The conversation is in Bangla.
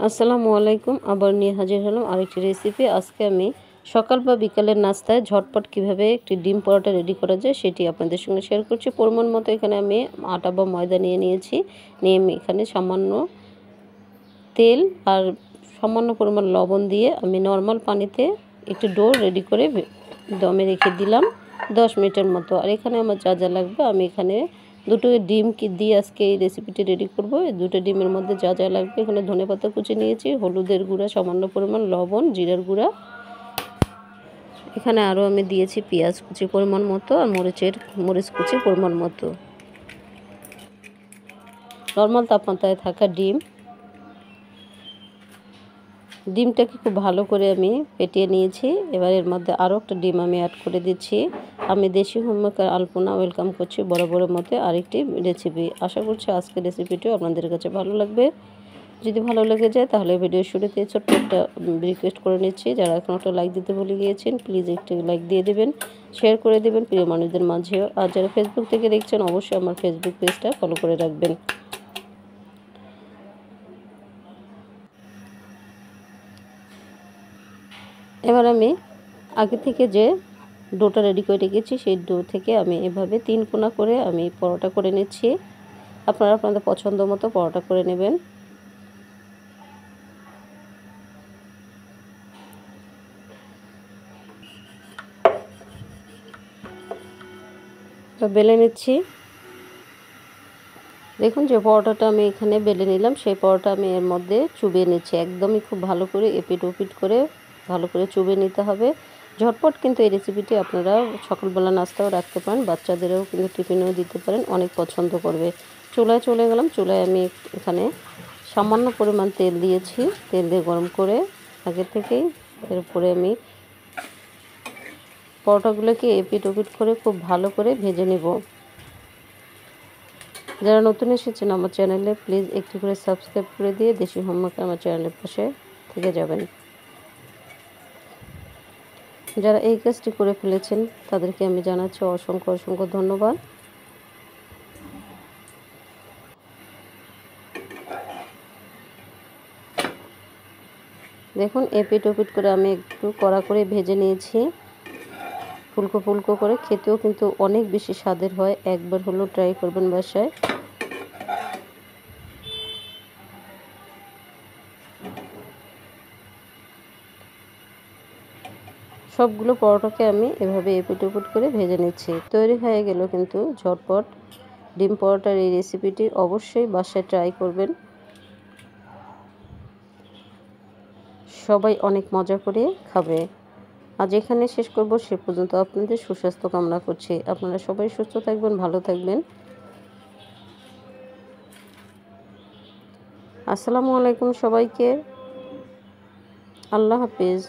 আসসালামু আলাইকুম। আবার নিয়ে হাজির হলাম আরেকটি রেসিপি। আজকে আমি সকাল বা বিকালের নাস্তায় ঝটপট কিভাবে একটি ডিম পরোটা রেডি করা যায় সেটি আপনাদের সঙ্গে শেয়ার করছি। পরিমাণ মতো এখানে আমি আটা বা ময়দা নিয়ে নিয়েছি। নিয়ে আমি এখানে সামান্য তেল আর সামান্য পরিমাণ লবণ দিয়ে আমি নর্মাল পানিতে একটু ডো রেডি করে দমে রেখে দিলাম 10 মিনিটের মতো। আর এখানে আমার যা যা লাগবে আমি এখানে দুটো ডিম দিয়ে আজকে এই রেসিপিটি রেডি করব। এই দুটো ডিমের মধ্যে যা যা লাগবে এখানে ধনেপাতা কুচি নিয়েছি, হলুদের গুঁড়া সামান্য পরিমাণ, লবণ, জিরার গুঁড়া, এখানে আরও আমি দিয়েছি পেঁয়াজ কুচি পরিমাণ মতো আর মরিচ কুচি পরিমাণ মতো। নর্মাল তাপমাত্রায় থাকা ডিমটাকে খুব ভালো করে আমি ফেটিয়ে নিয়েছি। এবার এর মধ্যে আরও একটা ডিম আমি অ্যাড করে দিচ্ছি। আমি দেশি হোমমেকার আলপনা ওয়েলকাম করছি বরাবরের মতো আরেকটি রেসিপি। আশা করছি আজকের রেসিপিটিও আপনাদের কাছে ভালো লাগবে। যদি ভালো লেগে যায় তাহলে ভিডিওর শুরুতে ছোট্ট একটা রিকোয়েস্ট করে নিচ্ছি, যারা এখন একটা লাইক দিতে ভুলে গিয়েছেন প্লিজ একটু লাইক দিয়ে দেবেন, শেয়ার করে দেবেন প্রিয় মানুষদের মাঝেও। আর যারা ফেসবুক থেকে দেখছেন অবশ্যই আমার ফেসবুক পেজটা ফলো করে রাখবেন। এবার আমি আগে থেকে যে ডোটা রেডি করে রেখেছি সেই ডো থেকে আমি এভাবে 3 কোনা করে আমি পরোটা করে নিচ্ছি। আপনারা আপনাদের পছন্দ মতো পরোটা করে নেবেন। বেলে নিচ্ছি। দেখুন যে পরোটাটা আমি এখানে বেলে নিলাম, সেই পরোটা আমি এর মধ্যে চুবিয়ে নিচ্ছি। একদমই খুব ভালো করে এপিট ওপিট করে ভালো করে চুবিয়ে নিতে হবে। ঝটপট কিন্তু এই রেসিপিটি আপনারা সকালবেলা নাস্তাও রাখতে পারেন, বাচ্চাদেরও কিন্তু টিফিনেও দিতে পারেন, অনেক পছন্দ করবে। চুলায় চলে গেলাম। চুলায় আমি এখানে সামান্য পরিমাণ তেল দিয়েছি। তেল দিয়ে গরম করে আগে থেকেই এরপরে আমি পরোটাগুলোকে এপিট ওপিট করে খুব ভালো করে ভেজে নেব। যারা নতুন এসেছেন আমার চ্যানেলে প্লিজ একটু করে সাবস্ক্রাইব করে দিয়ে দেশি হোমমেকার আমার চ্যানেলের পাশে থেকে যাবেন। যারা এই কাজটি করে ফেলেছেন তাদেরকে আমি জানাচ্ছি অসংখ্য অসংখ্য ধন্যবাদ। দেখুন এপিট ওপিট করে আমি একটু কড়া করে ভেজে নিয়েছি, ফুলকো ফুলকো করে। খেতেও কিন্তু অনেক বেশি স্বাদের হয়, একবার হলেও ট্রাই করবেন বাসায়। সবগুলো পরোটাকে আমি এভাবে এপিট ওপিট করে ভেজে নিচ্ছি। তৈরি হয়ে গেল কিন্তু ঝটপট ডিম পরোটার এই রেসিপিটি। অবশ্যই বাসায় ট্রাই করবেন, সবাই অনেক মজা করে খাবে। আজ এখানে শেষ করব, সে পর্যন্ত আপনাদের সুস্বাস্থ্য কামনা করছি। আপনারা সবাই সুস্থ থাকবেন, ভালো থাকবেন। আসসালামু আলাইকুম সবাইকে। আল্লাহ হাফিজ।